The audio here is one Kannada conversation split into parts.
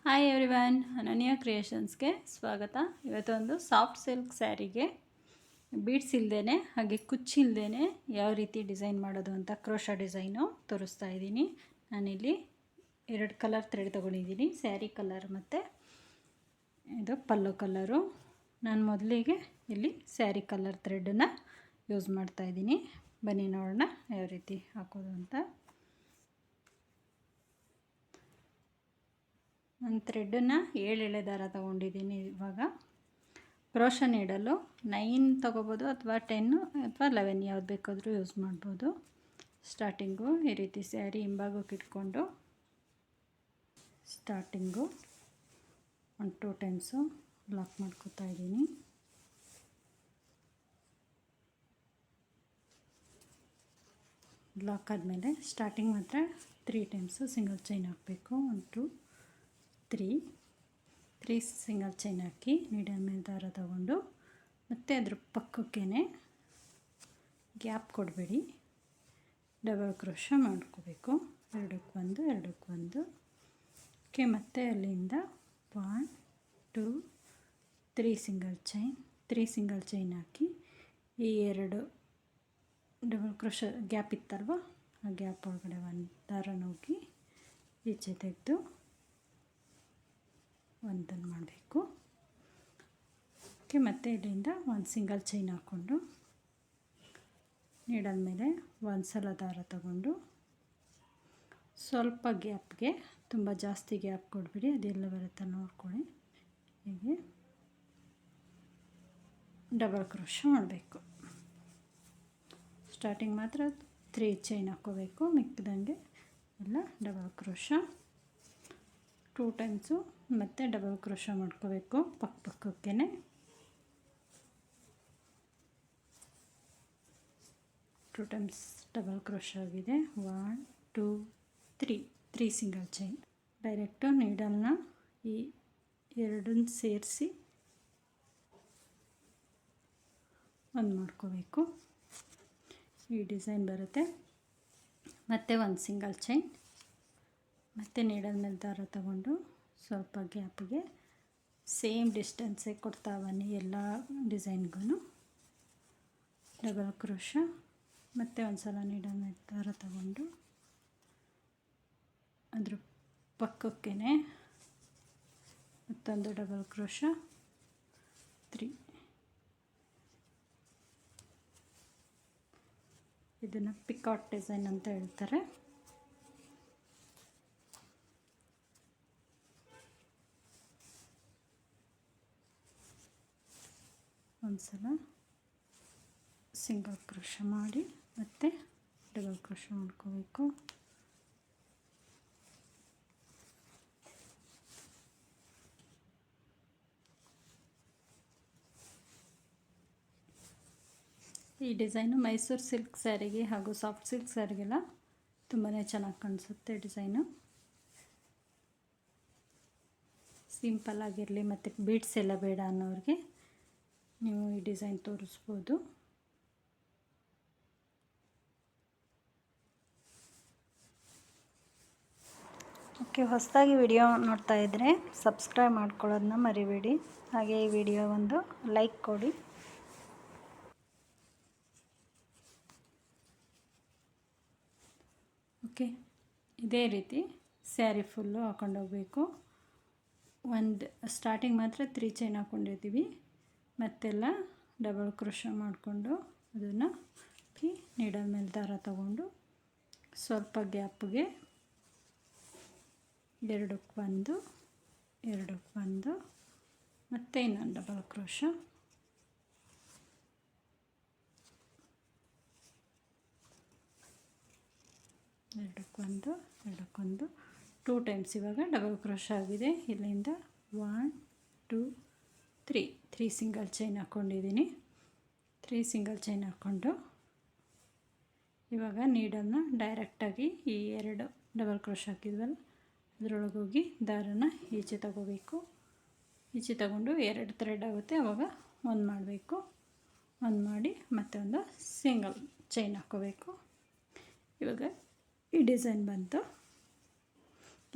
ಹಾಯ್ ಎವ್ರಿವನ್, ಅನನ್ಯ ಕ್ರಿಯೇಷನ್ಸ್ಗೆ ಸ್ವಾಗತ. ಇವತ್ತೊಂದು ಸಾಫ್ಟ್ ಸಿಲ್ಕ್ ಸ್ಯಾರಿಗೆ ಬೀಡ್ಸ್ ಇಲ್ಲದೇ ಹಾಗೆ ಕುಚ್ಚಿಲ್ಲದೇ ಯಾವ ರೀತಿ ಡಿಸೈನ್ ಮಾಡೋದು ಅಂತ ಕ್ರೋಶಾ ಡಿಸೈನು ತೋರಿಸ್ತಾ ಇದ್ದೀನಿ. ನಾನಿಲ್ಲಿ 2 ಕಲರ್ ಥ್ರೆಡ್ ತೊಗೊಂಡಿದ್ದೀನಿ, ಸ್ಯಾರಿ ಕಲರ್ ಮತ್ತು ಇದು ಪಲ್ಲು ಕಲರು. ನಾನು ಮೊದಲಿಗೆ ಇಲ್ಲಿ ಸ್ಯಾರಿ ಕಲರ್ ಥ್ರೆಡನ್ನು ಯೂಸ್ ಮಾಡ್ತಾಯಿದ್ದೀನಿ. ಬನ್ನಿ ನೋಡೋಣ ಯಾವ ರೀತಿ ಹಾಕೋದು ಅಂತ. ನಾನು ಥ್ರೆಡನ್ನು 7 ಎಳೆ ದಾರ ತೊಗೊಂಡಿದ್ದೀನಿ. ಇವಾಗ ಕ್ರೋಶಾ ನೀಡಲು 9 ತೊಗೋಬೋದು ಅಥವಾ 10 ಅಥವಾ 11 ಯಾವ್ದು ಬೇಕಾದರೂ ಯೂಸ್ ಮಾಡ್ಬೋದು. ಸ್ಟಾರ್ಟಿಂಗು ಈ ರೀತಿ ಸ್ಯಾರಿ ಹಿಂಭಾಗಕ್ಕೆ ಇಟ್ಕೊಂಡು ಸ್ಟಾರ್ಟಿಂಗು 1-2 ಟೈಮ್ಸು ಲಾಕ್ ಮಾಡ್ಕೊತಾ ಇದ್ದೀನಿ. ಲಾಕ್ ಆದಮೇಲೆ ಸ್ಟಾರ್ಟಿಂಗ್ ಮಾತ್ರ 3 ಟೈಮ್ಸು ಸಿಂಗಲ್ ಚೈನ್ ಹಾಕಬೇಕು. 1 2 3 ಸಿಂಗಲ್ ಚೈನ್ ಹಾಕಿ ನೀಡಲ್ ಮೇಲೆ ದಾರ ತಗೊಂಡು ಮತ್ತು ಅದ್ರ ಪಕ್ಕಕ್ಕೇ ಗ್ಯಾಪ್ ಕೊಡಬೇಡಿ, ಡಬಲ್ ಕ್ರೋಶಾ ಮಾಡ್ಕೋಬೇಕು. 2ಕ್ಕೆ 1 2ಕ್ಕೆ 1 ಓಕೆ. ಮತ್ತು ಅಲ್ಲಿಂದ 1 2 3 ಸಿಂಗಲ್ ಚೈನ್ ಹಾಕಿ ಈ 2 ಡಬಲ್ ಕ್ರೋಶಾ ಗ್ಯಾಪ್ ಇತ್ತಲ್ವ, ಆ ಗ್ಯಾಪ್ ಒಳಗಡೆ ಒಂದು ದಾರ ಹೋಗಿ ಈಚೆ ತೆಗೆದು ಒಂದನ್ನು ಮಾಡಬೇಕು. ಓಕೆ. ಮತ್ತು ಇಲ್ಲಿಂದ ಒಂದು ಸಿಂಗಲ್ ಚೈನ್ ಹಾಕ್ಕೊಂಡು ನೀಡಲ್ ಮೇಲೆ ಒಂದು ಸಲ ದಾರ ತಗೊಂಡು ಸ್ವಲ್ಪ ಗ್ಯಾಪ್ಗೆ, ತುಂಬ ಜಾಸ್ತಿ ಗ್ಯಾಪ್ ಕೊಡಬೇಡಿ, ಅದೆಲ್ಲ ಬರುತ್ತೆ ನೋಡ್ಕೊಳ್ಳಿ. ಹೀಗೆ ಡಬಲ್ ಕ್ರೋಶಾ ಮಾಡಬೇಕು. ಸ್ಟಾರ್ಟಿಂಗ್ ಮಾತ್ರ 3 ಚೈನ್ ಹಾಕ್ಕೋಬೇಕು, ಮಿಕ್ಕಿದಂಗೆ ಎಲ್ಲ ಡಬಲ್ ಕ್ರೋಶಾ 2 ಟೈಮ್ಸು ಮತ್ತು ಡಬಲ್ ಕ್ರೋಶಾ ಮಾಡ್ಕೋಬೇಕು ಪಕ್ಕಕ್ಕೆ. 2 ಟೈಮ್ಸ್ ಡಬಲ್ ಕ್ರೋಶಾ ಆಗಿದೆ. 1 2 3 ಸಿಂಗಲ್ ಚೈನ್. ಡೈರೆಕ್ಟು ನೀಡಲ್ನ ಈ 2 ಸೇರಿಸಿ ಒಂದು ಮಾಡ್ಕೋಬೇಕು. ಈ ಡಿಸೈನ್ ಬರುತ್ತೆ. ಮತ್ತು ಒಂದು ಸಿಂಗಲ್ ಚೈನ್ ಮತ್ತು ನೀಡಲ್ ಮೇಲೆ ದಾರ ತಗೊಂಡು ಸ್ವಲ್ಪ ಗ್ಯಾಪ್ಗೆ ಸೇಮ್ ಡಿಸ್ಟೆನ್ಸೇ ಕೊಡ್ತಾ ಬನ್ನಿ ಎಲ್ಲ ಡಿಸೈನ್ಗೂ. ಡಬಲ್ ಕ್ರೋಶಾ ಮತ್ತು ಒಂದು ಸಲ ನೀಡಲ್ ಮೇಲೆ ದಾರ ತಗೊಂಡು ಅದ್ರ ಪಕ್ಕಕ್ಕೇ ಮತ್ತೊಂದು ಡಬಲ್ ಕ್ರೋಶಾ 3. ಇದನ್ನು ಪಿಕಾಟ್ ಡಿಸೈನ್ ಅಂತ ಹೇಳ್ತಾರೆ. ಒಂದು ಸಲ ಸಿಂಗಲ್ ಕ್ರೋಶಾ ಮಾಡಿ ಮತ್ತು ಡಬಲ್ ಕ್ರೋಶಾ ಮಾಡ್ಕೋಬೇಕು. ಈ ಡಿಸೈನು ಮೈಸೂರು ಸಿಲ್ಕ್ ಸ್ಯಾರಿಗೆ ಹಾಗೂ ಸಾಫ್ಟ್ ಸಿಲ್ಕ್ ಸ್ಯಾರಿಗೆಲ್ಲ ತುಂಬಾ ಚೆನ್ನಾಗಿ ಕಾಣಿಸುತ್ತೆ. ಡಿಸೈನು ಸಿಂಪಲ್ ಆಗಿರಲಿ ಮತ್ತು ಬೀಡ್ಸ್ ಎಲ್ಲ ಬೇಡ ಅನ್ನೋರಿಗೆ ನೀವು ಈ ಡಿಸೈನ್ ತೋರಿಸ್ಬೋದು. ಓಕೆ. ಹೊಸದಾಗಿ ವಿಡಿಯೋ ನೋಡ್ತಾ ಇದ್ದರೆ ಸಬ್ಸ್ಕ್ರೈಬ್ ಮಾಡ್ಕೊಳ್ಳೋದನ್ನ ಮರಿಬೇಡಿ. ಹಾಗೆ ಈ ವಿಡಿಯೋ ಒಂದು ಲೈಕ್ ಕೊಡಿ. ಓಕೆ. ಇದೇ ರೀತಿ ಸ್ಯಾರಿ ಫುಲ್ಲು ಹಾಕೊಂಡೋಗ್ಬೇಕು. ಒಂದು ಸ್ಟಾರ್ಟಿಂಗ್ ಮಾತ್ರ 3 ಚೈನ್ ಹಾಕ್ಕೊಂಡಿರ್ತೀವಿ, ಮತ್ತೆಲ್ಲ ಡಬಲ್ ಕ್ರೋಶಾ ಮಾಡಿಕೊಂಡು ಅದನ್ನು ನೀಡಲ್ ಮೇಲೆ ದಾರ ತಗೊಂಡು ಸ್ವಲ್ಪ ಗ್ಯಾಪ್ಗೆ 2ಕ್ಕೆ 1 2ಕ್ಕೆ 1 ಮತ್ತು ಇನ್ನೊಂದು ಡಬಲ್ ಕ್ರೋಶಾ. ಎರಡಕ್ಕೊಂದು 2 ಟೈಮ್ಸ್ ಇವಾಗ ಡಬಲ್ ಕ್ರೋಶಾ ಆಗಿದೆ. ಇಲ್ಲಿಂದ 1 2 3 ಸಿಂಗಲ್ ಚೈನ್ ಹಾಕ್ಕೊಂಡಿದ್ದೀನಿ. 3 ಸಿಂಗಲ್ ಚೈನ್ ಹಾಕ್ಕೊಂಡು ಇವಾಗ ನೀಡಲ್ನ ಡೈರೆಕ್ಟಾಗಿ ಈ 2 ಡಬಲ್ ಕ್ರೋಶಾ ಹಾಕಿದ್ವಲ್ಲ ಅದರೊಳಗೆ ಹೋಗಿ ದಾರನ ಈಚೆ ತಗೋಬೇಕು. ಈಚೆ ತಗೊಂಡು 2 ಥ್ರೆಡ್ ಆಗುತ್ತೆ, ಆವಾಗ ಒಂದು ಮಾಡಬೇಕು. ಒಂದು ಮಾಡಿ ಮತ್ತೆ ಒಂದು ಸಿಂಗಲ್ ಚೈನ್ ಹಾಕ್ಕೋಬೇಕು. ಇವಾಗ ಈ ಡಿಸೈನ್ ಬಂತು.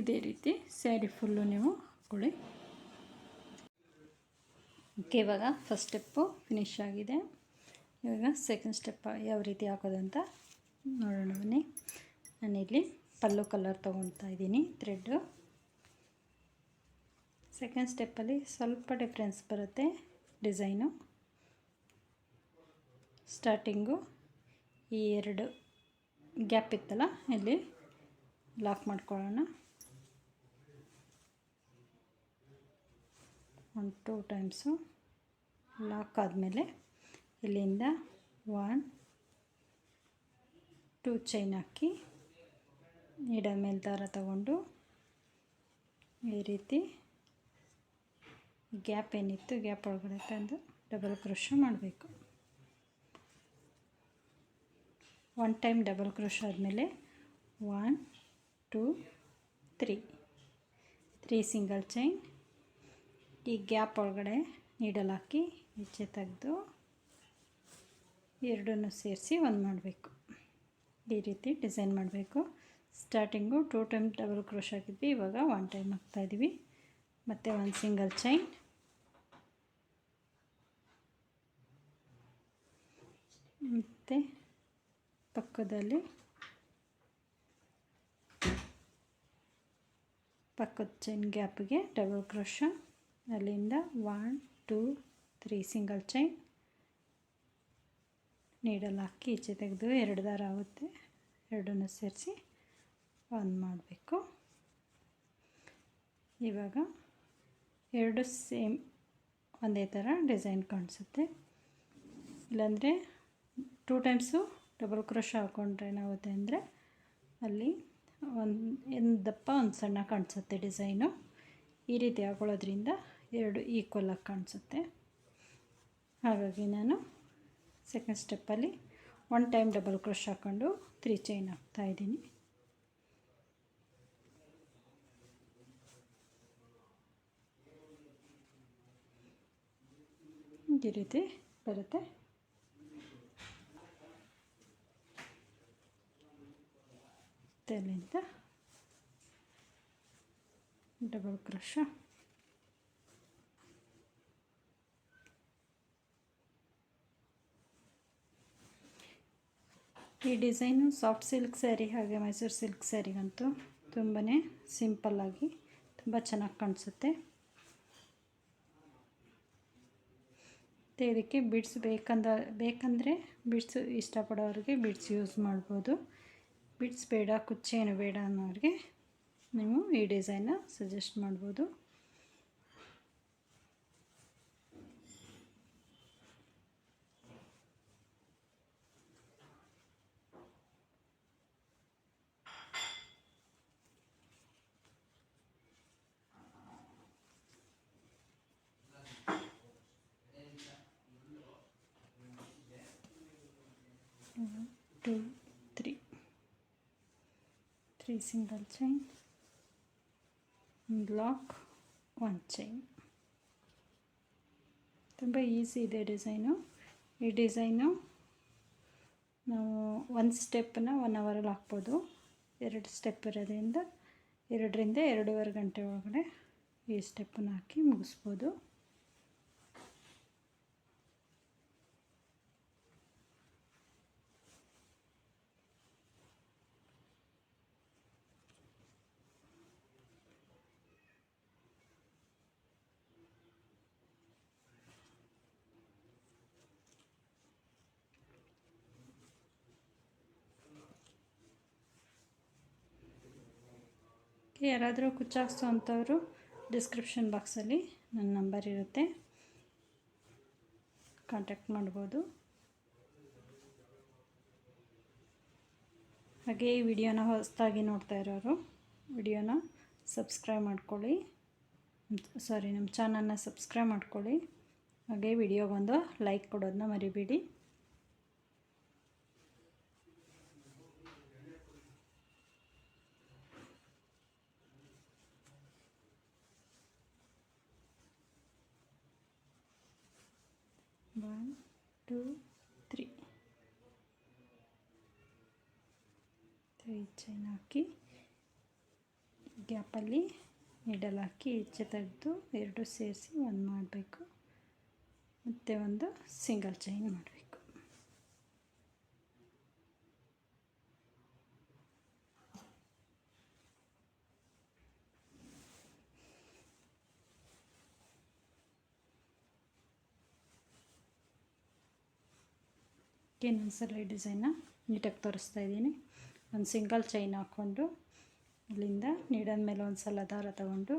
ಇದೇ ರೀತಿ ಸ್ಯಾರಿ ಫುಲ್ಲು ನೀವು ಹಾಕ್ಕೊಳ್ಳಿ. ಓಕೆ, ಇವಾಗ ಫಸ್ಟ್ ಸ್ಟೆಪ್ಪು ಫಿನಿಶ್ ಆಗಿದೆ. ಇವಾಗ ಸೆಕೆಂಡ್ ಸ್ಟೆಪ್ ಯಾವ ರೀತಿ ಹಾಕೋದು ಅಂತ ನೋಡೋಣ ಬನ್ನಿ. ನಾನಿಲ್ಲಿ ಪಲ್ಲು ಕಲರ್ ತೊಗೊಳ್ತಾ ಇದ್ದೀನಿ ಥ್ರೆಡ್ಡು. ಸೆಕೆಂಡ್ ಸ್ಟೆಪ್ಪಲ್ಲಿ ಸ್ವಲ್ಪ ಡಿಫ್ರೆನ್ಸ್ ಬರುತ್ತೆ ಡಿಸೈನು. ಸ್ಟಾರ್ಟಿಂಗು ಈ 2 ಗ್ಯಾಪ್ ಇತ್ತಲ್ಲ, ಇಲ್ಲಿ ಲಾಕ್ ಮಾಡ್ಕೊಳ್ಳೋಣ. 1-2 ಟೈಮ್ಸು ಲಾಕ್ ಆದಮೇಲೆ ಇಲ್ಲಿಂದ 1-2 ಚೈನ್ ಹಾಕಿ ನೀಡಲ್ ಮೇಲೆ ದಾರ ತಗೊಂಡು ಈ ರೀತಿ ಗ್ಯಾಪ್ ಏನಿತ್ತು ಗ್ಯಾಪ್ ಒಳಗಡೆ ತಂದು ಡಬಲ್ ಕ್ರೋಶೆ ಮಾಡಬೇಕು. 1 ಟೈಮ್ ಡಬಲ್ ಕ್ರೋಶೆ ಆದಮೇಲೆ 1-2-3 ಸಿಂಗಲ್ ಚೈನ್. ಈ ಗ್ಯಾಪ್ ಒಳಗಡೆ ನೀಡಲ್ ಹಾಕಿ ಈಚೆ ತೆಗೆದು ಎರಡನ್ನೂ ಸೇರಿಸಿ ಒಂದು ಮಾಡಬೇಕು. ಈ ರೀತಿ ಡಿಸೈನ್ ಮಾಡಬೇಕು. ಸ್ಟಾರ್ಟಿಂಗು 2 ಟೈಮ್ ಡಬಲ್ ಕ್ರೋಶ್ ಹಾಕಿದ್ವಿ, ಇವಾಗ 1 ಟೈಮ್ ಹಾಕ್ತಾಯಿದ್ವಿ. ಮತ್ತು 1 ಸಿಂಗಲ್ ಚೈನ್, ಮತ್ತು ಪಕ್ಕದ ಚೈನ್ ಗ್ಯಾಪಿಗೆ ಡಬಲ್ ಕ್ರೋಶ, ಅಲ್ಲಿಂದ 1-2-3 ಸಿಂಗಲ್ ಚೈನ್, ನೀಡಲ್ ಹಾಕಿ ಈಚೆ ತೆಗೆದು 2 ದಾರ ಆಗುತ್ತೆ, ಎರಡನ್ನೂ ಸೇರಿಸಿ ಒಂದು ಮಾಡಬೇಕು. ಇವಾಗ 2 ಸೇಮ್ ಒಂದೇ ಥರ ಡಿಸೈನ್ ಕಾಣಿಸುತ್ತೆ. ಇಲ್ಲಾಂದರೆ 2 ಟೈಮ್ಸು ಡಬಲ್ ಕ್ರೋಶ ಹಾಕ್ಕೊಂಡ್ರೆ ಏನಾಗುತ್ತೆ ಅಂದರೆ ಅಲ್ಲಿ ಒಂದು ದಪ್ಪ ಒಂದು ಸಣ್ಣ ಕಾಣಿಸುತ್ತೆ ಡಿಸೈನು. ಈ ರೀತಿ ಹಾಕೊಳ್ಳೋದ್ರಿಂದ 2 ಈಕ್ವಲಾಗಿ ಕಾಣಿಸುತ್ತೆ. ಹಾಗಾಗಿ ನಾನು ಸೆಕೆಂಡ್ ಸ್ಟೆಪ್ಪಲ್ಲಿ 1 ಟೈಮ್ ಡಬಲ್ ಕ್ರೋಶ್ ಹಾಕ್ಕೊಂಡು 3 ಚೈನ್ ಹಾಕ್ತಾಯಿದ್ದೀನಿ. ಈ ರೀತಿ ಬರುತ್ತೆ. ಅಲ್ಲಿಂದ ಡಬಲ್ ಕ್ರೋಶ, ಈ ಡಿಸೈನು ಸಾಫ್ಟ್ ಸಿಲ್ಕ್ ಸ್ಯಾರಿ ಹಾಗೆ ಮೈಸೂರು ಸಿಲ್ಕ್ ಸ್ಯಾರಿಗಂತೂ ತುಂಬಾ ಸಿಂಪಲ್ಲಾಗಿ ತುಂಬ ಚೆನ್ನಾಗಿ ಕಾಣಿಸುತ್ತೆ. ಮತ್ತು ಇದಕ್ಕೆ ಬಿಡ್ಸ್ ಬೇಕಂದರೆ ಬಿಡ್ಸು ಇಷ್ಟಪಡೋರಿಗೆ ಬಿಡ್ಸ್ ಯೂಸ್ ಮಾಡ್ಬೋದು. ಬಿಡ್ಸ್ ಬೇಡ, ಕುಚ್ಚೇನು ಬೇಡ ಅನ್ನೋರಿಗೆ ನೀವು ಈ ಡಿಸೈನ್ನ ಸಜೆಸ್ಟ್ ಮಾಡ್ಬೋದು. Two, three single chain, lock, 1 chain. ತುಂಬ ಈಸಿ ಇದೆ ಡಿಸೈನು. ಈ ಡಿಸೈನು ನಾವು 1 ಸ್ಟೆಪ್ಪನ್ನ 1 ಅವರಲ್ಲಿ ಹಾಕ್ಬೋದು. 2 ಸ್ಟೆಪ್ ಇರೋದ್ರಿಂದ 2ರಿಂದ 2.5 ಗಂಟೆ ಒಳಗಡೆ ಈ ಸ್ಟೆಪ್ಪನ್ನು ಹಾಕಿ ಮುಗಿಸ್ಬೋದು. ಯಾರಾದರೂ ಕುಚ್ಚಾಕ್ಸೋ ಅಂಥವರು ಡಿಸ್ಕ್ರಿಪ್ಷನ್ ಬಾಕ್ಸಲ್ಲಿ ನನ್ನ ನಂಬರ್ ಇರುತ್ತೆ, ಕಾಂಟ್ಯಾಕ್ಟ್ ಮಾಡ್ಬೋದು. ಹಾಗೆ ಈ ವಿಡಿಯೋನ ಹೊಸದಾಗಿ ನೋಡ್ತಾ ಇರೋರು ವಿಡಿಯೋನ ಸಬ್ಸ್ಕ್ರೈಬ್ ಮಾಡ್ಕೊಳ್ಳಿ, ನಮ್ಮ ಚಾನಲ್ನ ಸಬ್ಸ್ಕ್ರೈಬ್ ಮಾಡ್ಕೊಳ್ಳಿ. ಹಾಗೆ ವಿಡಿಯೋಗೊಂದು ಲೈಕ್ ಕೊಡೋದನ್ನ ಮರಿಬೇಡಿ. One, two, three ಚೈನ್ ಹಾಕಿ ಗ್ಯಾಪಲ್ಲಿ ನೀಡಲ್ ಹಾಕಿ ಈಚೆ ತೆಗೆದು ಎರಡು ಸೇರಿಸಿ ಒಂದು ಮಾಡಬೇಕು, ಮತ್ತು ಒಂದು ಸಿಂಗಲ್ ಚೈನ್ ಮಾಡಬೇಕು. ಇನ್ನೊಂದ್ಸಲ ಈ ಡಿಸೈನ್ನ ನೀಟಾಗಿ ತೋರಿಸ್ತಾ ಇದ್ದೀನಿ. ಒಂದು ಸಿಂಗಲ್ ಚೈನ್ ಹಾಕ್ಕೊಂಡು ಅಲ್ಲಿಂದ ನೀಡಲ್ ಮೇಲೆ ಒಂದು ಸಲ ದಾರ ತಗೊಂಡು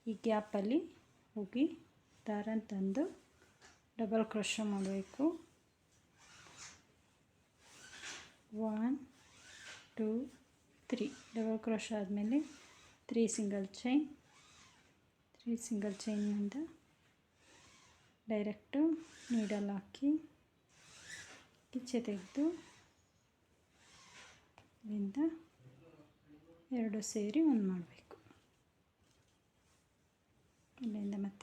ಈ ಗ್ಯಾಪಲ್ಲಿ ಹೋಗಿ ದಾರ ತಂದು ಡಬಲ್ ಕ್ರೋಶೆ ಮಾಡಬೇಕು. 1 2 3 ಡಬಲ್ ಕ್ರೋಶೆ ಆದಮೇಲೆ 3 ಸಿಂಗಲ್ ಚೈನಿಂದ ಡೈರೆಕ್ಟು ನೀಡಲ್ ಹಾಕಿ ಈಚೆ ತೆಗೆದು ಇಲ್ಲಿಂದ ಎರಡು ಸೇರಿ ಒಂದು ಮಾಡಬೇಕು. ಇಲ್ಲಿಂದ ಮತ್ತೆ